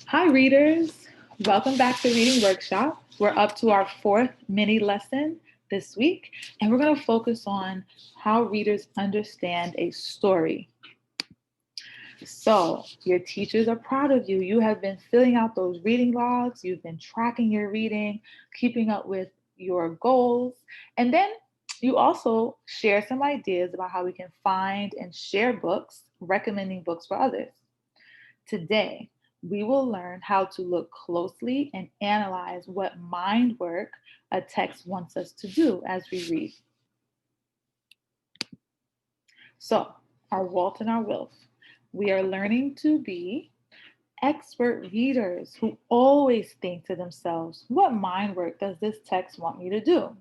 Hi, readers. Welcome back to Reading Workshop. We're up to our fourth mini lesson this week, and we're going to focus on how readers understand a story. So, your teachers are proud of you. You have been filling out those reading logs, you've been tracking your reading, keeping up with your goals, and then you also share some ideas about how we can find and share books, recommending books for others. Today, we will learn how to look closely and analyze what mind work a text wants us to do as we read. So, our Walt and our Wilf, we are learning to be expert readers who always think to themselves, what mind work does this text want me to do?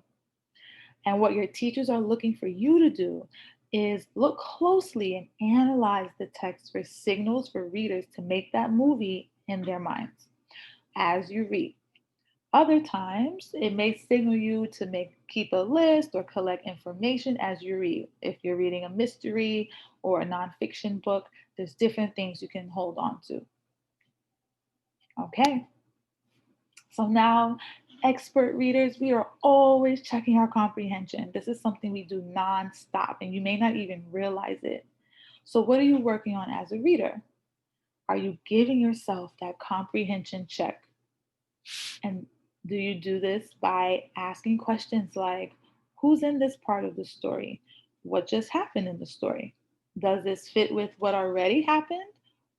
And what your teachers are looking for you to do is look closely and analyze the text for signals for readers to make that movie in their minds as you read. Other times, it may signal you to keep a list or collect information as you read. If you're reading a mystery or a nonfiction book, there's different things you can hold on to. Okay, so now, expert readers, we are always checking our comprehension. This is something we do nonstop, and you may not even realize it. So, what are you working on as a reader? Are you giving yourself that comprehension check? And do you do this by asking questions like, who's in this part of the story? What just happened in the story? Does this fit with what already happened?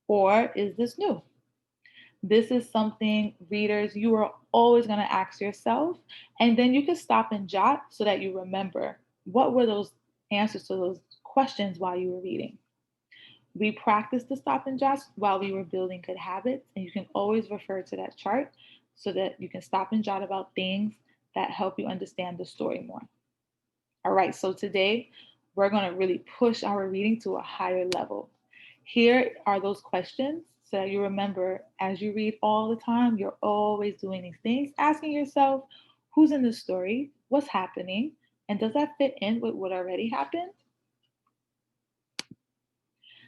Or is this new? This is something, readers, you are always going to ask yourself. And then you can stop and jot so that you remember what were those answers to those questions while you were reading. We practiced the stop and jot while we were building good habits, and you can always refer to that chart so that you can stop and jot about things that help you understand the story more. All right, so today we're going to really push our reading to a higher level. Here are those questions so that you remember as you read all the time, you're always doing these things, asking yourself, who's in the story, what's happening, and does that fit in with what already happened?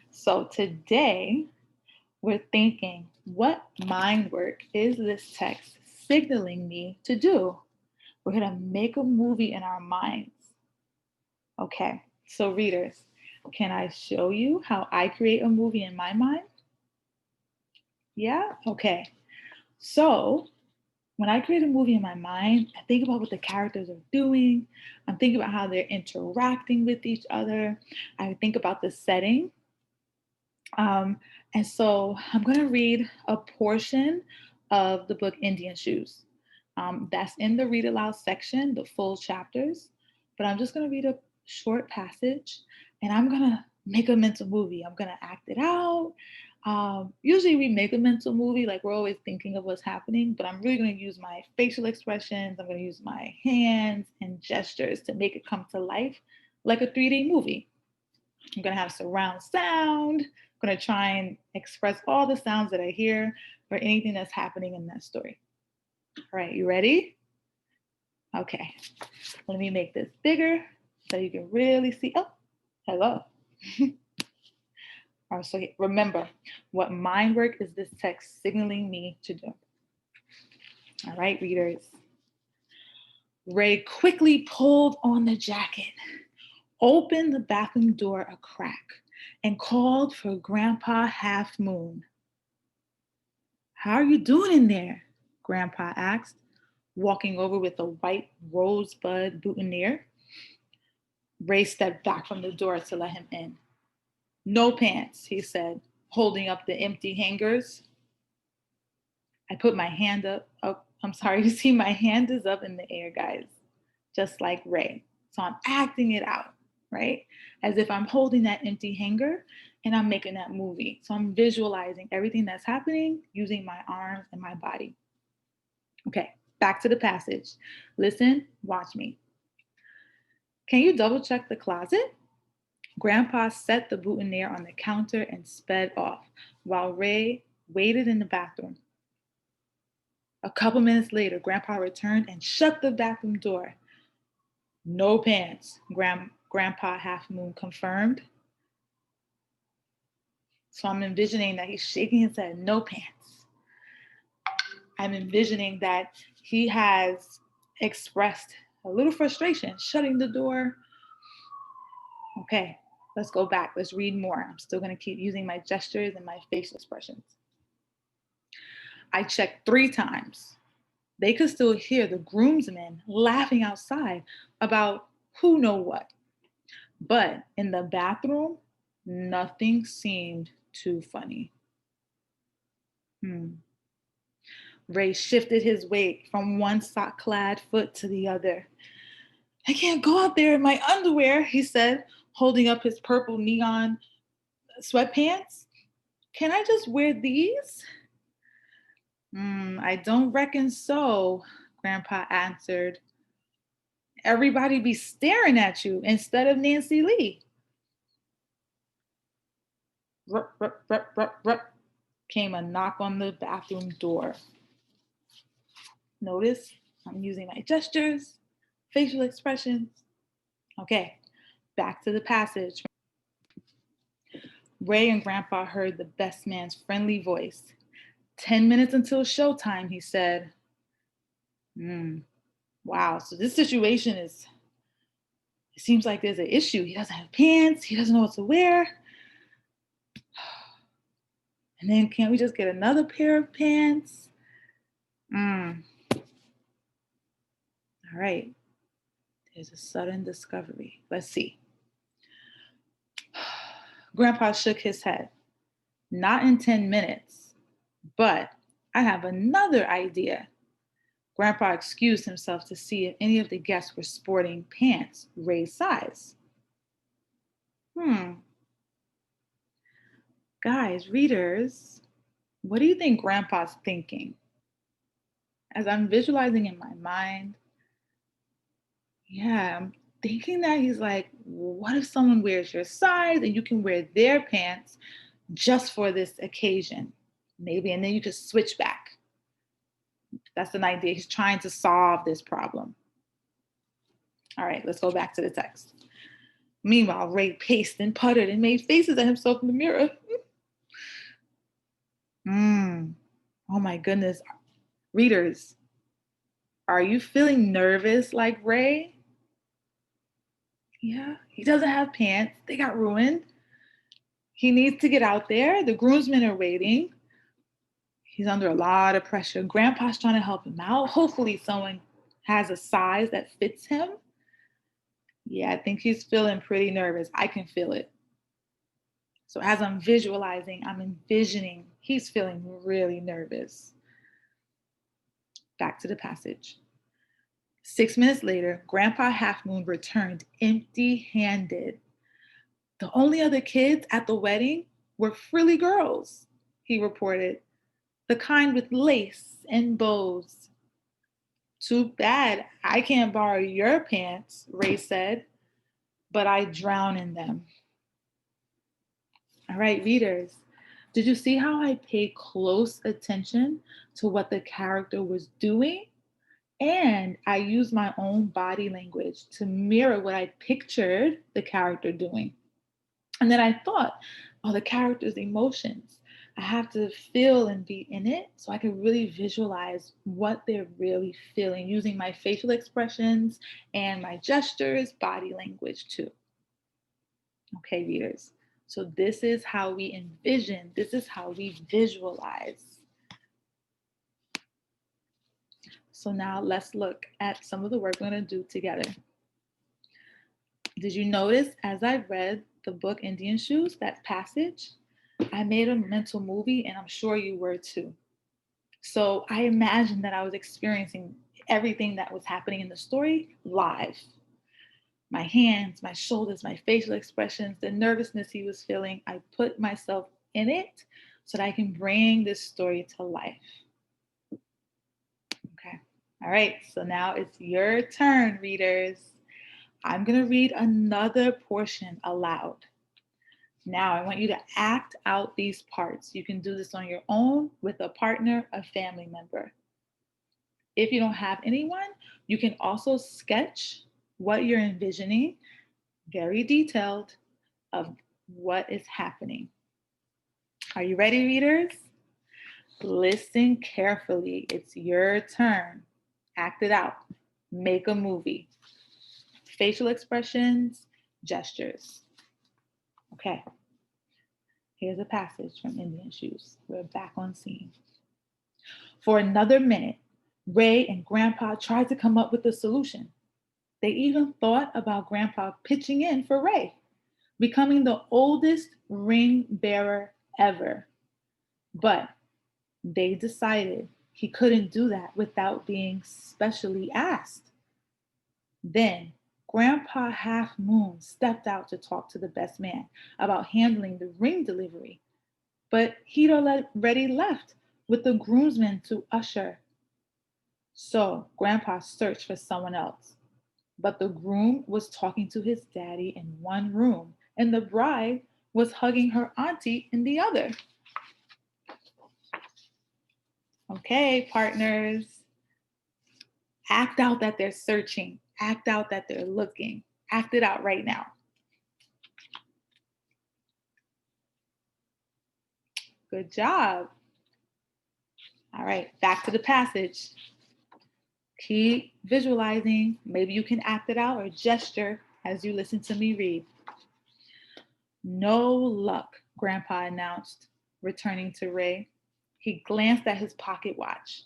So today, we're thinking, what mind work is this text signaling me to do? We're going to make a movie in our minds. Okay, so readers, can I show you how I create a movie in my mind? Yeah? Okay. So when I create a movie in my mind, I think about what the characters are doing. I'm thinking about how they're interacting with each other. I think about the setting. Um, and so I'm going to read a portion of the book Indian Shoes. That's in the read aloud section, the full chapters. But I'm just going to read a short passage and I'm going to make a mental movie. I'm going to act it out. Usually we make a mental movie, like we're always thinking of what's happening, but I'm really going to use my facial expressions. I'm going to use my hands and gestures to make it come to life like a 3D movie. I'm going to have surround sound. I'm going to try and express all the sounds that I hear or anything that's happening in that story. All right, you ready? Okay, let me make this bigger so you can really see. Oh, hello. All right, so remember, what mind work is this text signaling me to do? All right, readers. Ray quickly pulled on the jacket, opened the bathroom door a crack, and called for Grandpa Half Moon. How are you doing in there? Grandpa asked, walking over with a white rosebud boutonniere. Ray stepped back from the door to let him in. No pants, he said, holding up the empty hangers. I put my hand up. Oh, I'm sorry. You see, my hand is up in the air, guys, just like Ray. So I'm acting it out, right? As if I'm holding that empty hanger and I'm making that movie. So I'm visualizing everything that's happening using my arms and my body. Okay, back to the passage. Listen, watch me. Can you double check the closet? Grandpa set the boutonniere on the counter and sped off while Ray waited in the bathroom. A couple minutes later, Grandpa returned and shut the bathroom door. No pants, Grandpa Half Moon confirmed. So I'm envisioning that he's shaking his head, no pants. I'm envisioning that he has expressed a little frustration, shutting the door. Okay, let's go back. Let's read more. I'm still going to keep using my gestures and my facial expressions. I checked 3 times. They could still hear the groomsmen laughing outside about who know what. But in the bathroom, nothing seemed too funny. Ray shifted his weight from one sock-clad foot to the other. I can't go out there in my underwear, he said, holding up his purple neon sweatpants. Can I just wear these? I don't reckon so, Grandpa answered. Everybody be staring at you instead of Nancy Lee. Rup, rup, rup, rup, rup, came a knock on the bathroom door. Notice I'm using my gestures, facial expressions. Okay, back to the passage. Ray and Grandpa heard the best man's friendly voice. 10 minutes until showtime, he said. Wow, so this situation it seems like there's an issue. He doesn't have pants, he doesn't know what to wear. And then can't we just get another pair of pants? All right, there's a sudden discovery. Let's see. Grandpa shook his head. Not in 10 minutes, but I have another idea. Grandpa excused himself to see if any of the guests were sporting pants Ray's size. Guys, readers, what do you think Grandpa's thinking? As I'm visualizing in my mind, I'm thinking that he's like, what if someone wears your size and you can wear their pants just for this occasion? Maybe, and then you could switch back. That's an idea. He's trying to solve this problem. All right, let's go back to the text. Meanwhile, Ray paced and puttered and made faces at himself in the mirror. Oh my goodness. Readers, are you feeling nervous like Ray? Yeah, he doesn't have pants. They got ruined. He needs to get out there. The groomsmen are waiting. He's under a lot of pressure. Grandpa's trying to help him out. Hopefully someone has a size that fits him. Yeah, I think he's feeling pretty nervous. I can feel it. So as I'm visualizing, I'm envisioning he's feeling really nervous. Back to the passage. 6 minutes later, Grandpa Half Moon returned empty-handed. The only other kids at the wedding were frilly girls, he reported. The kind with lace and bows. Too bad I can't borrow your pants, Ray said, but I drown in them. All right, readers, did you see how I paid close attention to what the character was doing? And I used my own body language to mirror what I pictured the character doing. And then I thought, the character's emotions. I have to feel and be in it so I can really visualize what they're really feeling using my facial expressions and my gestures, body language too. Okay, readers. So this is how we envision, this is how we visualize. So now let's look at some of the work we're going to do together. Did you notice as I read the book Indian Shoes, that passage? I made a mental movie and I'm sure you were too. So I imagined that I was experiencing everything that was happening in the story live. My hands, my shoulders, my facial expressions, the nervousness he was feeling, I put myself in it so that I can bring this story to life. Okay. All right. So now it's your turn, readers. I'm going to read another portion aloud. Now I want you to act out these parts. You can do this on your own with a partner, a family member. If you don't have anyone, you can also sketch what you're envisioning, very detailed, of what is happening. Are you ready, readers? Listen carefully. It's your turn. Act it out. Make a movie. Facial expressions, gestures. Okay, here's a passage from Indian Shoes. We're back on scene. For another minute, Ray and Grandpa tried to come up with a solution. They even thought about Grandpa pitching in for Ray, becoming the oldest ring bearer ever. But they decided he couldn't do that without being specially asked. Then Grandpa Half Moon stepped out to talk to the best man about handling the ring delivery, but he'd already left with the groomsmen to usher. So Grandpa searched for someone else. But the groom was talking to his daddy in one room, and the bride was hugging her auntie in the other. Okay, partners, act out that they're searching, act out that they're looking, act it out right now. Good job. All right, back to the passage. Keep visualizing. Maybe you can act it out or gesture as you listen to me read. No luck, Grandpa announced, returning to Ray. He glanced at his pocket watch.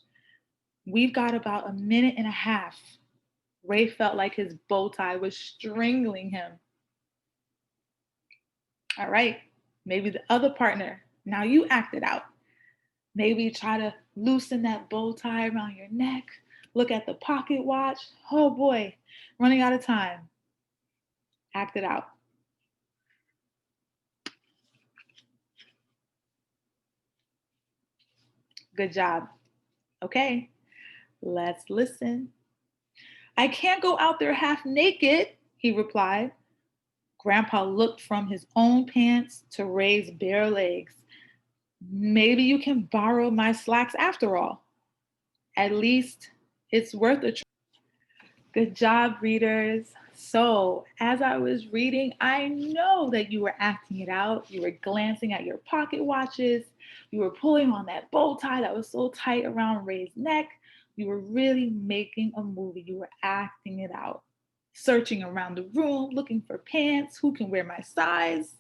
We've got about a minute and a half. Ray felt like his bow tie was strangling him. All right, maybe the other partner. Now you act it out. Maybe try to loosen that bow tie around your neck. Look at the pocket watch. Oh boy, running out of time. Act it out. Good job. Okay, let's listen. I can't go out there half naked, he replied. Grandpa looked from his own pants to Ray's bare legs. Maybe you can borrow my slacks after all. At least it's worth a try. Good job, readers. So, as I was reading, I know that you were acting it out. You were glancing at your pocket watches. You were pulling on that bow tie that was so tight around Ray's neck. You were really making a movie. You were acting it out. Searching around the room, looking for pants. Who can wear my size?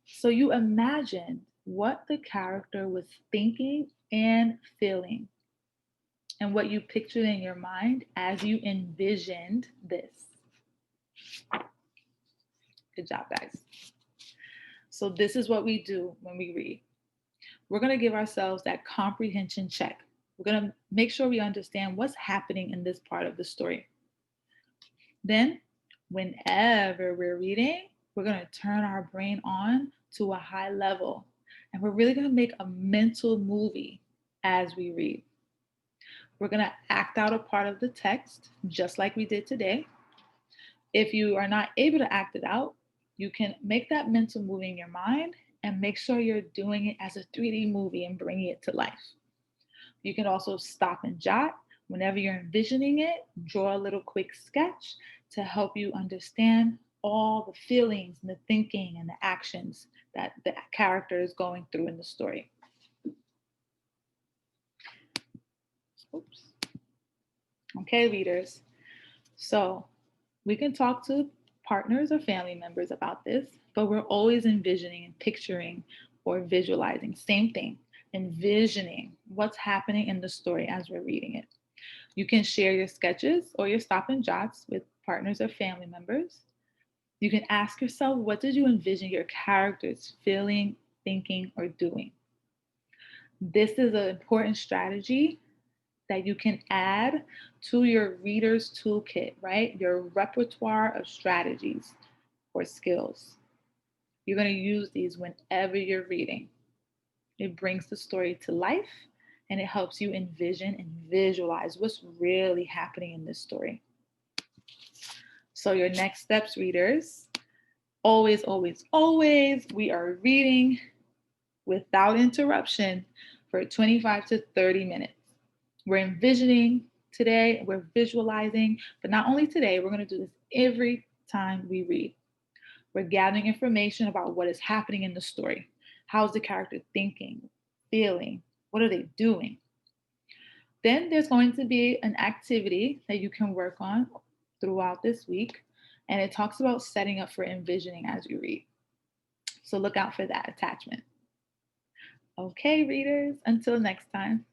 So, you imagined what the character was thinking and feeling, and what you pictured in your mind as you envisioned this. Good job, guys. So this is what we do when we read. We're going to give ourselves that comprehension check. We're going to make sure we understand what's happening in this part of the story. Then, whenever we're reading, we're going to turn our brain on to a high level. And we're really going to make a mental movie as we read. We're going to act out a part of the text, just like we did today. If you are not able to act it out, you can make that mental movie in your mind and make sure you're doing it as a 3D movie and bringing it to life. You can also stop and jot. Whenever you're envisioning it, draw a little quick sketch to help you understand all the feelings and the thinking and the actions that the character is going through in the story. Oops. Okay, readers. So we can talk to partners or family members about this, but we're always envisioning and picturing or visualizing. Same thing, envisioning what's happening in the story as we're reading it. You can share your sketches or your stop and jots with partners or family members. You can ask yourself, what did you envision your characters feeling, thinking, or doing? This is an important strategy that you can add to your reader's toolkit, right? Your repertoire of strategies or skills. You're going to use these whenever you're reading. It brings the story to life and it helps you envision and visualize what's really happening in this story. So, your next steps, readers, always, always, always, we are reading without interruption for 25 to 30 minutes. We're envisioning today, we're visualizing, but not only today, we're going to do this every time we read. We're gathering information about what is happening in the story. How's the character thinking, feeling? What are they doing? Then there's going to be an activity that you can work on throughout this week, and it talks about setting up for envisioning as you read. So look out for that attachment. Okay, readers, until next time.